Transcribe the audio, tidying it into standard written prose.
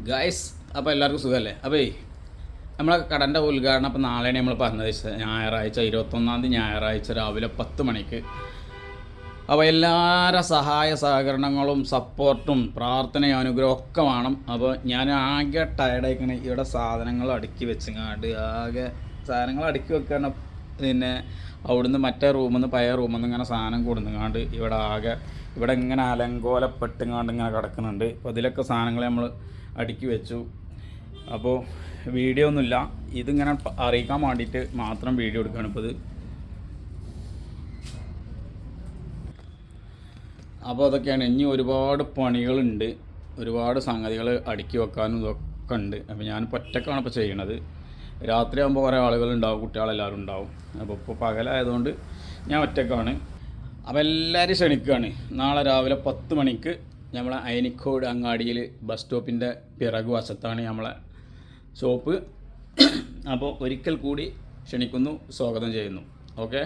Guys, അപ്പോൾ എല്ലാവർക്കും സുഖമല്ലേ? അപ്പോൾ നമ്മളെ കടൻ്റെ ഉദ്ഘാടനം അപ്പോൾ നാളെയാണ് നമ്മൾ പറഞ്ഞത്. ഞായറാഴ്ച 21 ഞായറാഴ്ച രാവിലെ 10 മണിക്ക്. അപ്പോൾ എല്ലാവരുടെ സഹായ സഹകരണങ്ങളും സപ്പോർട്ടും പ്രാർത്ഥനയും അനുഗ്രഹവും ഒക്കെ വേണം. അപ്പോൾ ഞാൻ ആകെ ടയർഡായിക്കണേ. ഇവിടെ സാധനങ്ങൾ അടുക്കി വെച്ചങ്ങാണ്ട് സാധനങ്ങൾ അടുക്കി വെക്കാൻ, പിന്നെ അവിടുന്ന് മറ്റേ റൂമിൽ നിന്ന് പഴയ റൂമിൽ നിന്ന് ഇങ്ങനെ സാധനം കൊടുങ്ങാണ്ട് ഇവിടെ ഇങ്ങനെ അലങ്കോലപ്പെട്ടുങ്ങാണ്ട് ഇങ്ങനെ കിടക്കുന്നുണ്ട്. അപ്പോൾ അതിലൊക്കെ സാധനങ്ങൾ നമ്മൾ അടുക്കി വെച്ചു. അപ്പോൾ വീഡിയോ ഒന്നുമില്ല, ഇതിങ്ങനെ അറിയിക്കാൻ വേണ്ടിയിട്ട് മാത്രം വീഡിയോ എടുക്കുകയാണ് ഇപ്പോൾ ഇത്. അപ്പോൾ അതൊക്കെയാണ്. ഇനി ഒരുപാട് പണികളുണ്ട്, ഒരുപാട് സംഗതികൾ അടുക്കി വെക്കാനും ഇതൊക്കെ ഉണ്ട്. അപ്പോൾ ഞാൻ ഒറ്റക്കാണ് ഇപ്പോൾ ചെയ്യണത്. രാത്രിയാകുമ്പോൾ കുറേ ആളുകളുണ്ടാവും, കുട്ടികളെല്ലാവരും ഉണ്ടാവും. അപ്പോൾ ഇപ്പോൾ പകലായതുകൊണ്ട് ഞാൻ ഒറ്റക്കാണ്. അപ്പോൾ എല്ലാവരും ക്ഷണിക്കുകയാണ്. നാളെ രാവിലെ 10 മണിക്ക് നമ്മളെ അയനിക്കോട് അങ്ങാടിയിൽ ബസ് സ്റ്റോപ്പിൻ്റെ പിറകു വശത്താണ് നമ്മളെ ഷോപ്പ്. അപ്പോൾ ഒരിക്കൽ കൂടി ക്ഷണിക്കുന്നു, സ്വാഗതം ചെയ്യുന്നു. ഓക്കെ.